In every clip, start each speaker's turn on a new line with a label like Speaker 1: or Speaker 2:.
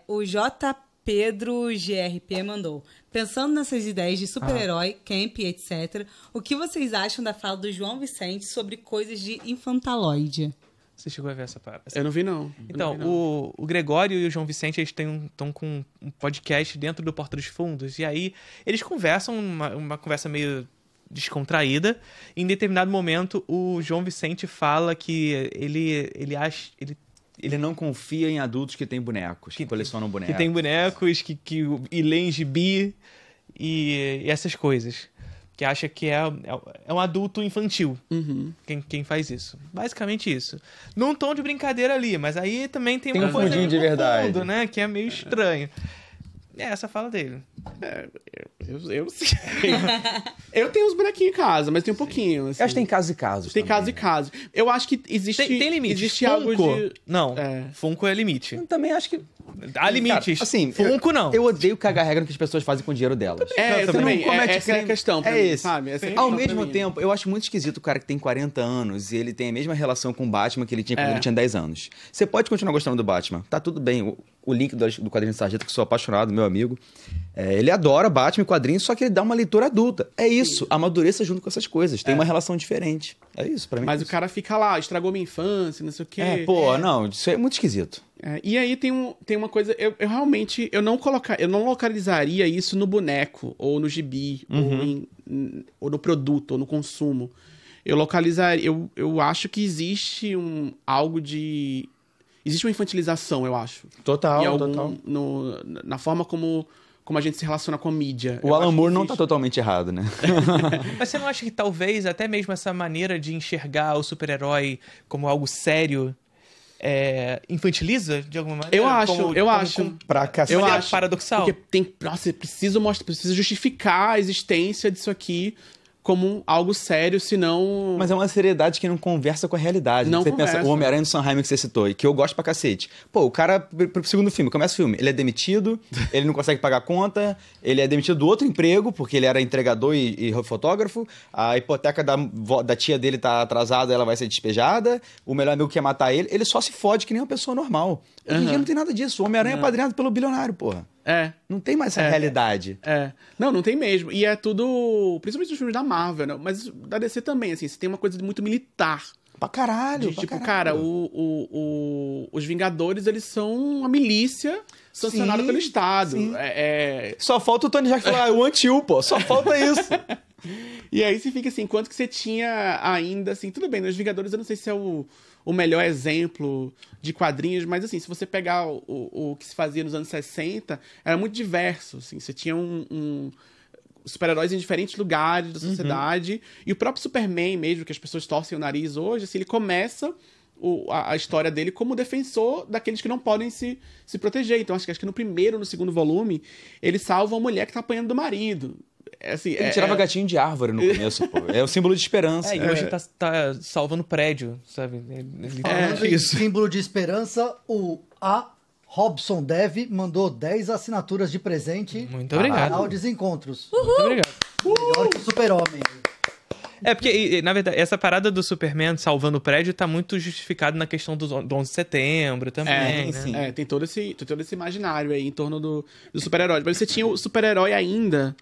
Speaker 1: O J. Pedro GRP mandou. Pensando nessas ideias de super-herói, camp, etc., o que vocês acham da fala do João Vicente sobre coisas de infantaloide?
Speaker 2: Você chegou a ver essa parada?
Speaker 3: Eu não vi, não.
Speaker 2: Então, o Gregório e o João Vicente, eles estão com um podcast dentro do Porta dos Fundos, e aí eles conversam, uma conversa meio descontraída. Em determinado momento, o João Vicente fala que ele acha...
Speaker 4: Ele não confia em adultos que têm bonecos, que colecionam bonecos.
Speaker 2: Que tem bonecos, e leem gibi e essas coisas. Que acha que é um adulto infantil quem faz isso. Basicamente isso. Num tom de brincadeira ali, mas aí também tem uma
Speaker 4: um
Speaker 2: coisa
Speaker 4: fundinho de
Speaker 2: no
Speaker 4: verdade.
Speaker 2: fundo, né? Que é meio estranho. Essa fala dele.
Speaker 3: Eu tenho uns bonequinhos em casa, mas tem um pouquinho. Assim.
Speaker 4: Eu acho que tem casos e casos.
Speaker 3: Tem
Speaker 4: também,
Speaker 3: casos e casos. Eu acho que existe...
Speaker 2: Tem limite.
Speaker 3: Existe
Speaker 2: Funko,
Speaker 3: algo de...
Speaker 2: não. Funko é limite.
Speaker 4: Eu também acho que...
Speaker 2: Há limites.
Speaker 4: Cara, assim,
Speaker 2: Funko não.
Speaker 4: Eu odeio cagar regra no que as pessoas fazem com o dinheiro delas.
Speaker 3: Eu também. Essa é a questão pra mim,
Speaker 4: esse.
Speaker 3: sabe? Essa é a
Speaker 4: Ao
Speaker 3: questão
Speaker 4: mesmo
Speaker 3: pra mim.
Speaker 4: tempo, eu acho muito esquisito o cara que tem 40 anos e ele tem a mesma relação com o Batman que ele tinha quando ele tinha 10 anos. Você pode continuar gostando do Batman, tá tudo bem. O link do quadrinho de Sargento, que sou apaixonado, meu amigo, ele adora Batman e quadrinhos, só que ele dá uma leitura adulta. É isso, amadureça junto com essas coisas. Tem uma relação diferente. É isso, pra mim.
Speaker 3: Mas o cara fica lá, estragou minha infância, não sei o quê.
Speaker 4: Não, isso é muito esquisito.
Speaker 3: E aí tem uma coisa, eu realmente, eu não localizaria isso no boneco, ou no gibi, ou no produto, ou no consumo. Eu localizaria, eu acho que existe algo de... Existe uma infantilização, eu acho.
Speaker 4: Total.
Speaker 3: Na forma como a gente se relaciona com a mídia.
Speaker 4: O Alan Moore não tá totalmente errado, né?
Speaker 2: Mas você não acha que talvez até mesmo essa maneira de enxergar o super-herói como algo sério infantiliza de alguma maneira?
Speaker 3: Eu acho.
Speaker 4: Pra cacete.
Speaker 3: Eu acho.
Speaker 2: Paradoxal.
Speaker 3: Porque precisa justificar a existência disso aqui como algo sério, senão...
Speaker 4: Mas é uma seriedade que não conversa com a realidade.
Speaker 3: Não
Speaker 4: você
Speaker 3: conversa.
Speaker 4: pensa, o Homem-Aranha do Sanheim que você citou, e que eu gosto pra cacete. Pô, o cara, pro segundo filme, começa o filme, ele é demitido, ele não consegue pagar a conta, ele é demitido do outro emprego, porque ele era entregador e fotógrafo, a hipoteca da tia dele tá atrasada, ela vai ser despejada, o melhor amigo quer matar ele só se fode que nem uma pessoa normal. Hoje em dia não tem nada disso, o Homem-Aranha é padrinhado pelo bilionário, porra. Não tem mais essa realidade.
Speaker 3: Não tem mesmo. E é tudo... Principalmente nos filmes da Marvel, né? Mas da DC também, assim. Você tem uma coisa muito militar.
Speaker 4: Pra caralho,
Speaker 3: cara, os Vingadores, eles são uma milícia sancionada pelo Estado.
Speaker 4: Só falta o Tony Stark falar, eu anti-U, pô. Só falta isso.
Speaker 3: E aí você fica assim, enquanto que você tinha ainda, assim... Tudo bem, nos Vingadores eu não sei se é o melhor exemplo de quadrinhos, mas assim, se você pegar o que se fazia nos anos 60, era muito diverso, assim, você tinha super-heróis em diferentes lugares da sociedade, e o próprio Superman mesmo, que as pessoas torcem o nariz hoje, assim, ele começa a história dele como defensor daqueles que não podem se proteger. Então acho que no primeiro, no segundo volume, ele salva uma mulher que tá apanhando do marido. Assim,
Speaker 4: ele tirava gatinho de árvore no começo, pô. É o símbolo de esperança.
Speaker 2: E hoje tá salvando prédio, sabe?
Speaker 5: Falando em símbolo de esperança, o A. Robson Dev mandou 10 assinaturas de presente.
Speaker 2: Muito obrigado.
Speaker 5: Canal Desencontros.
Speaker 2: Muito obrigado.
Speaker 5: Melhor que o Super-Homem.
Speaker 2: Porque, na verdade, essa parada do Superman salvando o prédio tá muito justificado na questão do 11 de setembro também, né?
Speaker 3: Tem todo esse imaginário aí em torno do super-herói. Mas você tinha o super-herói ainda...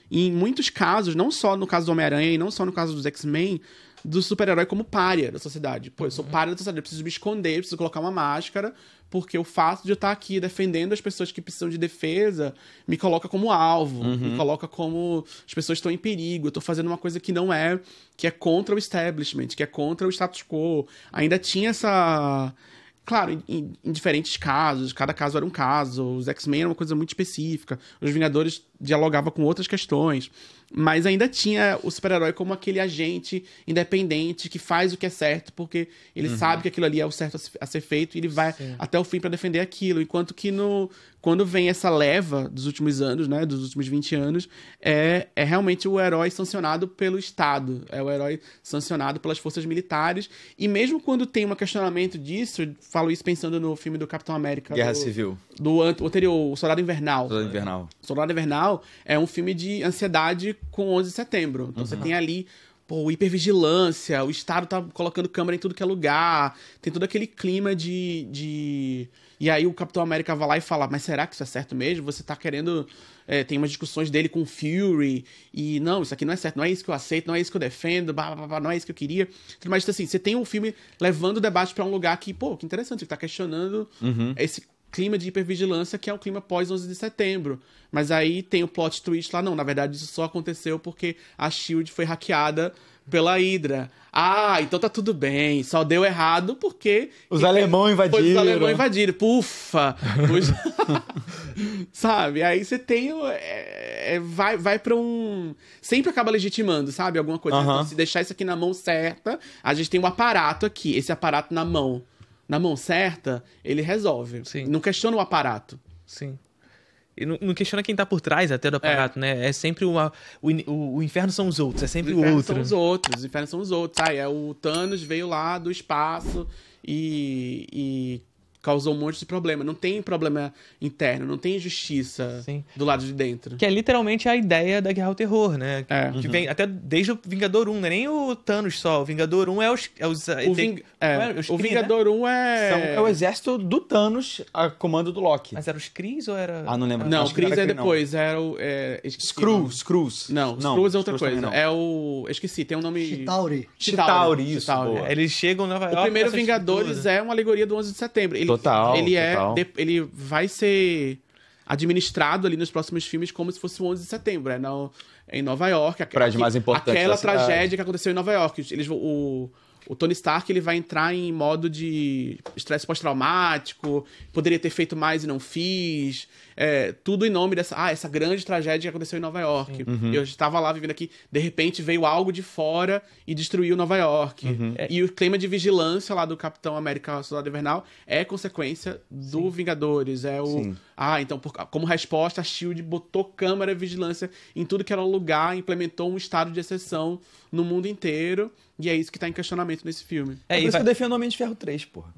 Speaker 3: em muitos casos, não só no caso do Homem-Aranha e não só no caso dos X-Men, do super-herói como pária da sociedade. Pô, eu sou pária da sociedade, eu preciso me esconder, eu preciso colocar uma máscara, porque o fato de eu estar aqui defendendo as pessoas que precisam de defesa me coloca como alvo, me coloca como as pessoas estão em perigo, eu tô fazendo uma coisa que não é, que é contra o establishment, que é contra o status quo. Ainda tinha essa... Claro, em diferentes casos, cada caso era um caso, os X-Men era uma coisa muito específica, os Vingadores dialogavam com outras questões, mas ainda tinha o super-herói como aquele agente independente que faz o que é certo, porque ele sabe que aquilo ali é o certo a ser feito e ele vai até o fim para defender aquilo, enquanto que quando vem essa leva dos últimos anos, né, dos últimos 20 anos, é realmente o herói sancionado pelo Estado, é o herói sancionado pelas forças militares, e mesmo quando tem um questionamento disso, eu falo isso pensando no filme do Capitão América.
Speaker 4: Guerra Civil.
Speaker 3: Do anterior, o Soldado Invernal.
Speaker 4: Soldado
Speaker 3: Invernal é um filme de ansiedade com 11 de setembro. Então você tem ali hipervigilância, o Estado tá colocando câmera em tudo que é lugar, tem todo aquele clima de E aí o Capitão América vai lá e fala, mas será que isso é certo mesmo? Você tá querendo... tem umas discussões dele com o Fury, e não, isso aqui não é certo, não é isso que eu aceito, não é isso que eu defendo, não é isso que eu queria. Mas assim, você tem um filme levando o debate pra um lugar que, pô, que interessante, que tá questionando esse clima de hipervigilância que é o clima pós 11 de setembro. Mas aí tem o plot twist lá, não, na verdade isso só aconteceu porque a SHIELD foi hackeada pela Hydra. Ah, então tá tudo bem, só deu errado porque...
Speaker 4: Os alemães invadiram.
Speaker 3: Os alemães invadiram, pufa! Sabe? Aí você tem... vai pra um... Sempre acaba legitimando, sabe? Alguma coisa. Então, se deixar isso aqui na mão certa, a gente tem um aparato aqui. Esse aparato na mão certa, ele resolve.
Speaker 2: Sim.
Speaker 3: Não questiona o aparato.
Speaker 2: Sim. E não questiona quem tá por trás até do aparato, né? É sempre o inferno são os outros, é sempre o outro.
Speaker 3: São os outros, os infernos são os outros. O Thanos veio lá do espaço e causou um monte de problema. Não tem problema interno, não tem injustiça do lado de dentro.
Speaker 2: Que é literalmente a ideia da Guerra ao Terror, né? Que vem até desde o Vingador 1, não é nem o Thanos só. O Vingador 1 é os
Speaker 3: o Vingador 1
Speaker 4: é o exército do Thanos a comando do Loki.
Speaker 2: Mas era os Kree ou era...
Speaker 4: Ah, não lembro.
Speaker 3: Não, o Kree é depois. Era o...
Speaker 4: Screws.
Speaker 3: Não, Screws é outra coisa. É o... Esqueci, tem um nome...
Speaker 4: Chitauri, isso.
Speaker 2: Eles chegam em Nova York...
Speaker 3: O primeiro Vingadores é uma alegoria do 11 de setembro.
Speaker 4: Total.
Speaker 3: Ele vai ser administrado ali nos próximos filmes como se fosse o 11 de setembro. Em Nova York.
Speaker 4: Prédio mais importante
Speaker 3: aquela tragédia que aconteceu em Nova York. O Tony Stark ele vai entrar em modo de estresse pós-traumático, poderia ter feito mais e não fiz. Tudo em nome essa grande tragédia que aconteceu em Nova York. Eu estava lá vivendo aqui, de repente veio algo de fora e destruiu Nova York. E o clima de vigilância lá do Capitão América Soldado Invernal é consequência do Vingadores. Então, como resposta, a SHIELD botou câmera de vigilância em tudo que era lugar, implementou um estado de exceção no mundo inteiro. E é isso que tá em questionamento nesse filme.
Speaker 4: Por isso que eu defendo o Homem de Ferro 3, porra.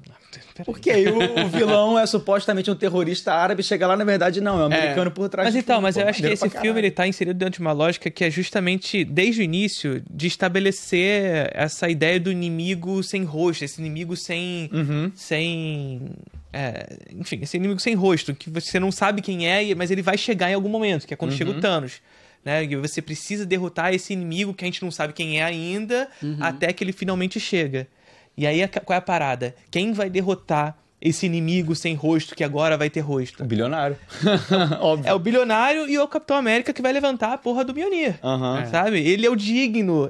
Speaker 4: Porque aí o vilão é supostamente um terrorista árabe, chega lá, na verdade, não, é um americano por trás.
Speaker 2: Mas eu acho que esse filme ele tá inserido dentro de uma lógica que é justamente, desde o início, de estabelecer essa ideia do inimigo sem rosto, esse inimigo sem... enfim, esse inimigo sem rosto, que você não sabe quem é, mas ele vai chegar em algum momento, que é quando chega o Thanos. Né? E você precisa derrotar esse inimigo que a gente não sabe quem é ainda, até que ele finalmente chega. E aí, qual é a parada? Quem vai derrotar esse inimigo sem rosto que agora vai ter rosto?
Speaker 4: O bilionário.
Speaker 2: Óbvio. É o bilionário e o Capitão América que vai levantar a porra do Mjolnir. Sabe? Ele é o digno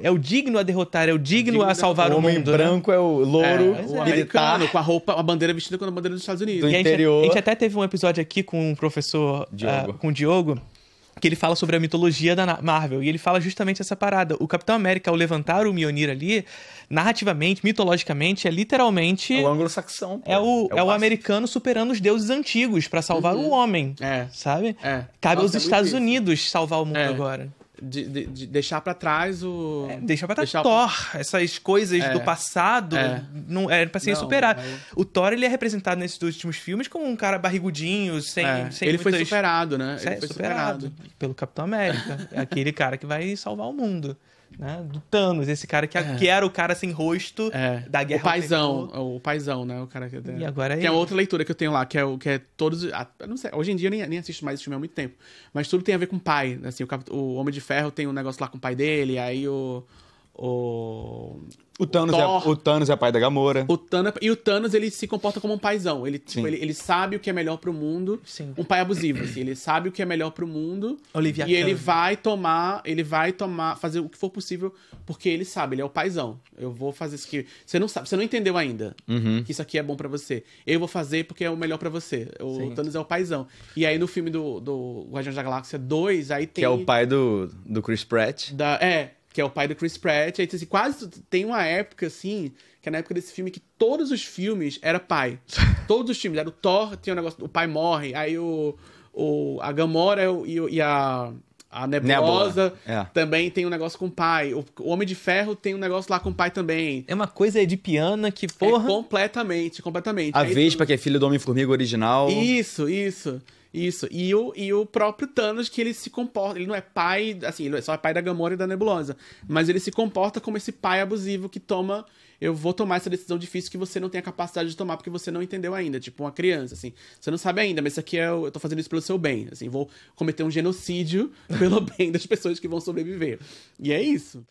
Speaker 2: a derrotar, é o digno a salvar o mundo.
Speaker 4: O homem branco, né? É o louro,
Speaker 3: o americano, com a roupa, a bandeira vestida com a bandeira dos Estados Unidos.
Speaker 4: Do interior.
Speaker 2: A gente até teve um episódio aqui com o professor com o Diogo, que ele fala sobre a mitologia da Marvel, e ele fala justamente essa parada. O Capitão América, ao levantar o Mjolnir ali, narrativamente, mitologicamente, é literalmente...
Speaker 4: É o anglo-saxão.
Speaker 2: É o americano superando os deuses antigos pra salvar o homem, sabe? Cabe aos Estados Unidos salvar o mundo agora.
Speaker 3: De deixar pra trás o...
Speaker 2: deixar pra trás Thor. Essas coisas do passado não era pra ser superado. O Thor, ele é representado nesses últimos filmes como um cara barrigudinho, sem
Speaker 3: ele foi superado, né? Ele foi superado
Speaker 2: pelo Capitão América. É aquele cara que vai salvar o mundo. Né? Do Thanos, esse cara que era o cara sem rosto da Guerra.
Speaker 3: O paizão, né? O cara que...
Speaker 2: E agora
Speaker 3: tem outra leitura que eu tenho lá, que é todos... Eu não sei, hoje em dia eu nem assisto mais esse filme há muito tempo, mas tudo tem a ver com o pai. Assim, o Homem de Ferro tem um negócio lá com o pai dele, aí o
Speaker 4: Thanos é pai da Gamora.
Speaker 3: O Thanos, ele se comporta como um paizão. Ele sabe o que é melhor pro mundo.
Speaker 2: Sim.
Speaker 3: Um pai abusivo, assim. Ele sabe o que é melhor pro mundo.
Speaker 2: Olivia
Speaker 3: e ele vai fazer o que for possível, porque ele sabe, ele é o paizão. Eu vou fazer isso aqui. Você não entendeu ainda que isso aqui é bom pra você. Eu vou fazer porque é o melhor pra você. O Thanos é o paizão. E aí no filme do Guardiões da Galáxia 2, aí tem...
Speaker 4: Que é o pai do Chris Pratt.
Speaker 3: Que é o pai do Chris Pratt. Aí, assim, quase tem uma época, assim, que é na época desse filme, que todos os filmes era pai. Todos os filmes. Era o Thor, tinha um negócio, o pai morre. Aí a Gamora e a Nebulosa também tem um negócio com o pai. O Homem de Ferro tem um negócio lá com o pai também.
Speaker 2: É uma coisa edipiana que, porra...
Speaker 3: Completamente.
Speaker 4: A Vespa, que é filho do Homem-Formiga original.
Speaker 3: Isso. E o próprio Thanos, que ele se comporta... Ele não é pai... Assim, ele só é pai da Gamora e da Nebulosa. Mas ele se comporta como esse pai abusivo que toma eu vou tomar essa decisão difícil que você não tem a capacidade de tomar porque você não entendeu ainda. Tipo, uma criança, assim. Você não sabe ainda, mas isso aqui eu tô fazendo isso pelo seu bem. Assim, vou cometer um genocídio pelo bem das pessoas que vão sobreviver. E é isso.